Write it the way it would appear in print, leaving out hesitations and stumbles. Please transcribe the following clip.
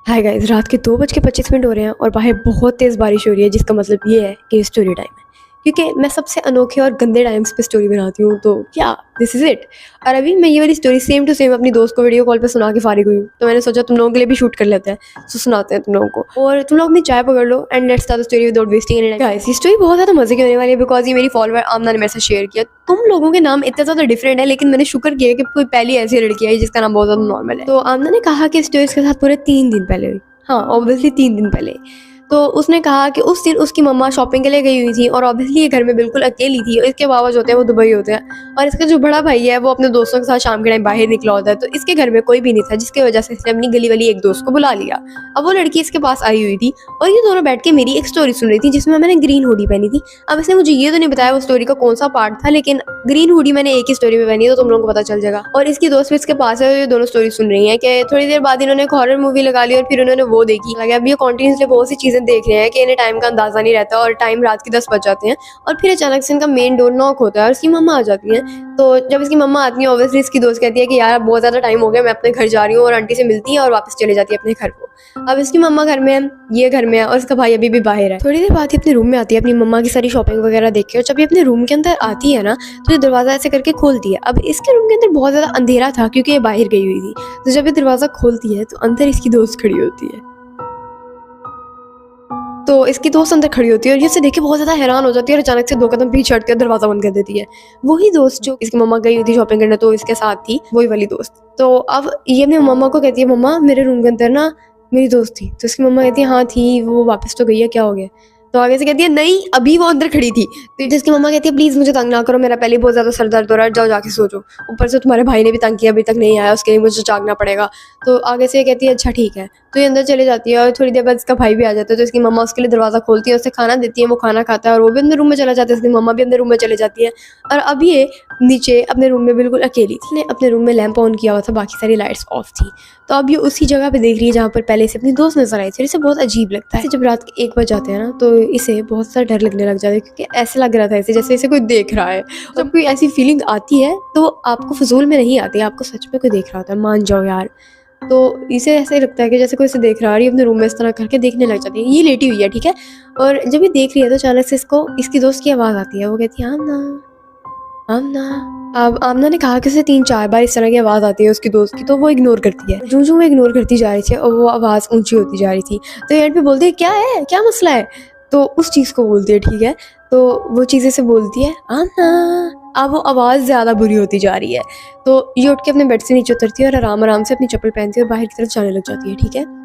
Hi guys, रात के 2:25 हो रहे हैं और बाहर बहुत तेज़ बारिश हो रही है, जिसका मतलब ये है कि स्टोरी टाइम है। क्योंकि मैं सबसे अनोखे और गंदे टाइम्स पे स्टोरी बनाती हूँ, तो क्या दिस इज़ इट। और अभी मैं ये वाली स्टोरी सेम टू सेम अपनी दोस्त को वीडियो कॉल पे सुना के फारिग हुई हूँ, तो मैंने सोचा तुम लोगों के लिए भी शूट कर लेते हैं। तो सुनाते हैं तुम लोगों को, और तुम लोग अपनी चाय पकड़ लो and let's start the story without wasting any time. Guys, ये स्टोरी बहुत ज़्यादा मजे की होने वाली है बिकॉज ये मेरी फॉलोअर आमना ने मेरे साथ शेयर किया। तुम लोगों के नाम इतने ज़्यादा डिफरेंट है, लेकिन मैंने शुक्र किया कि कोई पहली ऐसी लड़की आई जिसका नाम बहुत ज़्यादा नॉर्मल है। तो आमना ने कहा कि स्टोरी इसके साथ पूरे 3 दिन पहले हुई। हाँ, ऑब्वियसली 3 दिन पहले। तो उसने कहा कि उस दिन उसकी मम्मा शॉपिंग के लिए गई हुई थी और ऑब्वियसली ये घर में बिल्कुल अकेली थी, और इसके बाबा जो होते हैं वो दुबई होते हैं, और इसका जो बड़ा भाई है वो अपने दोस्तों के साथ शाम के टाइम बाहर निकला होता है। तो इसके घर में कोई भी नहीं था, जिसकी वजह से इसने अपनी गली वाली एक दोस्त को बुला लिया। अब वो लड़की इसके पास आई हुई थी और ये दोनों बैठ के मेरी एक स्टोरी सुन रही थी, जिसमें मैंने ग्रीन हुडी पहनी थी। अब इसने मुझे ये तो नहीं बताया वो स्टोरी का कौन सा पार्ट था, लेकिन ग्रीन हुडी मैंने एक ही स्टोरी में पहनी है, तो तुम लोगों को पता चल जाएगा। और इसकी दोस्त भी इसके पास है, ये दोनों स्टोरी सुन रही है कि थोड़ी देर बाद इन्होंने एक हॉरर मूवी लगा ली और फिर उन्होंने वो देखी। लगे अब ये कॉन्टिन्यूसली बहुत सी चीजें देख रहे हैं कि इन्हें टाइम का अंदाजा नहीं रहता, और टाइम रात के 10 बज जाते हैं। और फिर अचानक से इनका मेन डोर नॉक होता है और इसकी मम्मा आ जाती है। तो जब इसकी मम्मा आती है, ऑब्वियसली इसकी दोस्त कहती है कि यार बहुत ज्यादा टाइम हो गया, मैं अपने घर जा रही हूँ, और आंटी से मिलती है और वापस चले जाती है अपने घर को। अब इसकी मम्मा घर में है, ये घर में है, और इसका भाई अभी भी बाहर है। थोड़ी देर बाद ही अपने रूम में आती है अपनी मम्मा की सारी शॉपिंग वगैरह देख के, और जब ये अपने रूम के अंदर आती है ना, तो ये दरवाजा ऐसे करके खोलती है। अब इसके रूम के अंदर बहुत ज्यादा अंधेरा था क्योंकि ये बाहर गई हुई थी। तो जब ये दरवाजा खोलती है तो अंदर इसकी दोस्त खड़ी होती है। तो इसकी दोस्त अंदर खड़ी होती है और ये उसे देख के बहुत ज़्यादा हैरान हो जाती है, और अचानक से 2 कदम पीछे हट के दरवाज़ा बंद कर देती है। वही दोस्त जो इसकी मम्मा गई हुई थी शॉपिंग करने, तो इसके साथ थी वही वाली दोस्त। तो अब ये अपनी मम्मा को कहती है, मम्मा मेरे रूम के अंदर ना मेरी दोस्त थी। तो इसकी मम्मा कहती है, हाँ थी, वो वापस तो गई है, क्या हो गया? तो आगे से कहती है, नहीं अभी वो अंदर खड़ी थी। तो जिसकी मम्मा कहती है, प्लीज़ मुझे तंग ना करो, मेरा पहले बहुत ज़्यादा सर दर्द हो रहा है, जाओ जाके सो जाओ। ऊपर से तुम्हारे भाई ने भी तंग किया, अभी तक नहीं आया, उसके लिए मुझे जागना पड़ेगा। तो आगे से कहती है, अच्छा ठीक है। तो ये अंदर चले जाती है और थोड़ी देर बाद इसका भाई भी आ जाता है। तो इसकी मम्मा उसके लिए दरवाज़ा खोलती है, उसे खाना देती है, वो खाना खाता है और वो भी अंदर रूम में चला जाता है। इसकी मम्मा भी अंदर रूम में चले जाती है, और अब ये नीचे अपने रूम में बिल्कुल अकेली थी। अपने रूम में लैंप ऑन किया हुआ था, बाकी सारी लाइट्स ऑफ थी। तो अब ये उसी जगह पे देख रही है जहाँ पर पहले से अपनी दोस्त नजर आई थी। इसे बहुत अजीब लगता है। जब रात के 1 बज जाते हैं ना, तो इसे बहुत सा डर लगने लग जाता है, क्योंकि ऐसे लग रहा था इसे जैसे इसे कोई देख रहा है। जब कोई ऐसी फीलिंग आती है तो आपको फजूल में नहीं आती, आपको सच में कोई देख रहा होता है, मान जाओ यार। तो इसे ऐसे ही लगता है कि जैसे कोई इसे देख रहा है, और ये अपने रूम में इस तरह करके देखने लग जाती है। ये लेटी हुई है, ठीक है, और जब ये देख रही है तो अचानक से इसको इसकी दोस्त की आवाज़ आती है। वो कहती है, आमना आमना। अब आमना ने कहा कि उसे 3-4 बार इस तरह की आवाज़ आती है उसकी दोस्त की, तो वो इग्नोर करती है। जो वो इग्नोर करती जा रही थी और वो आवाज़ ऊंची होती जा रही थी, तो एंड पे बोलती है, क्या है, क्या मसला है? तो उस चीज़ को बोलती है, ठीक है। तो वो चीज़ ऐसे बोलती है, आमना। अब वो आवाज़ ज़्यादा बुरी होती जा रही है। तो ये उठ के अपने बेड से नीचे उतरती है और आराम आराम से अपनी चप्पल पहनती है और बाहर की तरफ जाने लग जाती है, ठीक है।